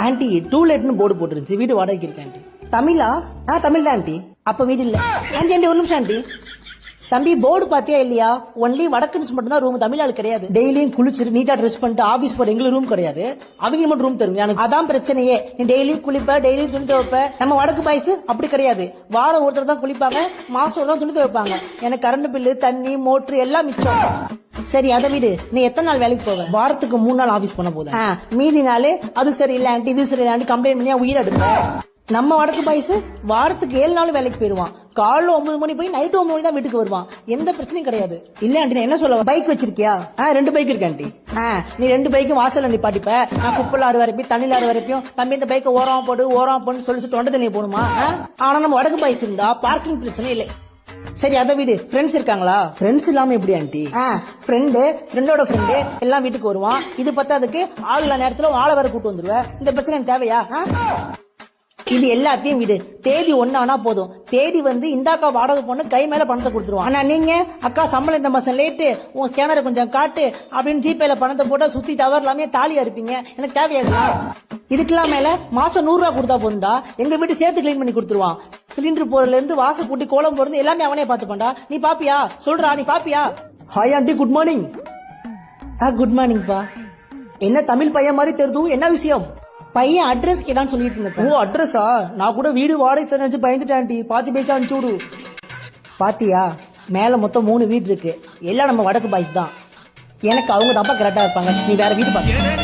Aunty டூலெட்னு board போட்டுருச்சு, வீடு வாடகைக்கு இருக்கு ஆண்டி. தமிழா? தமிழ் தான் ஆண்டி. அப்ப வீடு இல்ல ஆண்டி. ஆண்டி ஒரு நிமிஷம் ஆண்டி. தம்பி போர்டு பாத்தியா இல்லையா? ஒன்லி வடக்கன்ஸ் மட்டும் தான் ரூம், தமிழ் ஆள் கிடையாது. டெய்லியும் குளிச்சு நீட்டா ட்ரெஸ் பண்ணிட்டு ஆபீஸ் போற எங்களுக்கு ரூம் கிடையாது, அவங்க மட்டும் ரூம் தருங்க. எனக்கு அதான் பிரச்சனையே. நீ டெய்லியும் குளிப்ப, டெய்லியும் துணி துவைப்ப. நம்ம வடக்கு பாய்ஸ் அப்படி கிடையாது, வாரம் ஒருத்தர் தான் குளிப்பாங்க, மாசம் ஒரு துணி துவைப்பாங்க. எனக்கு கரண்ட் பில்லு, தண்ணி, மோட்டர் எல்லாம் மிச்சம். சரி அதை விடு, நீ எத்தனை நாள் வேலைக்கு போவ? வாரத்துக்கு 3 நாள் ஆபீஸ் பண்ண போதும். மீதி நாள் அது சரியில்லை ஆண்டி, இது சரியில்லை ஆண்டி கம்ப்ளைண்ட் பண்ணி உயிர் எடுப்ப. நம்ம வடக்கு பாய்ஸ் வாரத்துக்கு 7 நாள் வேலைக்கு போயிருவான். காலைல 9 மணி போய் நைட்டு 9 மணி தான் வீட்டுக்கு வருவான். எந்த பிரச்சனையும் கிடையாது. இல்ல ஆண்டி என்ன சொல்ல, பைக் வச்சிருக்கியா? 2 பைக் இருக்கு ஆண்டி. நீ 2 பைக்கும் வாசல்ல நிப்பாட்டிப்ப, நான் குப்பைல ஆறு வரைக்கும் தண்ணில ஆறு வரைக்கும் தம்பி இந்த பைக்கை ஓரம் போடு சொல்லி தொண்டை தண்ணி போடுமா? ஆனா நம்ம வடக்கு பாய்ஸ் இருந்தா பார்க்கிங் பிரச்சனை இல்லை. சரி அதை விடு, ஃப்ரெண்ட்ஸ் இருக்காங்களா? ஃப்ரெண்ட்ஸ் இல்லாம எப்படி ஆண்டி? ஃப்ரெண்டோட ஃப்ரெண்டு எல்லாம் வீட்டுக்கு வருவான். இது பத்தாதுக்கு ஆள் இல்ல நேரத்துல ஆளை வேற கூட்டு வந்துருவேன். இந்த பிரச்சனை எனக்கு தேவையா? இது எல்லாத்தையும் விடு, தேதி ஒண்ணானா போதும். தேதி வந்து இந்தாக்கா வாடகை பொண்ணு கை மேல பணத்தை கொடுத்துருவோம். ஆனா நீங்க அக்கா சம்பளம் இந்த மாசம் லேட்டு, உன் ஸ்கேனரை கொஞ்சம் காட்டு அப்படின்னு ஜிபேல பணத்தை போட்டா சுத்தி டவர் எல்லாமே தாலியா இருப்பீங்க. எனக்கு தேவையா? இதுக்கெல்லாம் மேல மாசம் 100 ரூபாய் கொடுத்தா போதுண்டா, எங்க வீட்டு சேர்த்து கிளீன் பண்ணி கொடுத்துருவான். சிலிண்டர் போறதுல இருந்து வாசல் கூட்டி கோலம் போறது எல்லாமே அவனே பாத்துப்பான்டா. நீ பாப்பியா? சொல்றா நீ பாப்பியா? Hi aunty, good morning. Good morning பா. என்ன தமிழ் பையன் மாதிரி தெரியும், என்ன விஷயம்? பையன் அட்ரஸ் கேடான்னு சொல்லிட்டு இருந்தேன். ஓ அட்ரஸா? நான் கூட வீடு வாடகை தெரிஞ்சு பயந்துட்டாண்டி, பாத்து பேச அனுப்பிச்சு விடு. பாத்தியா, மேல மொத்தம் 3 வீடு இருக்கு, எல்லாம் நம்ம வடக்கு பாய்ஸ் தான். எனக்கு அவங்க தப்பா கரெக்டா இருப்பாங்க, நீ வேற வீடு பாத்து.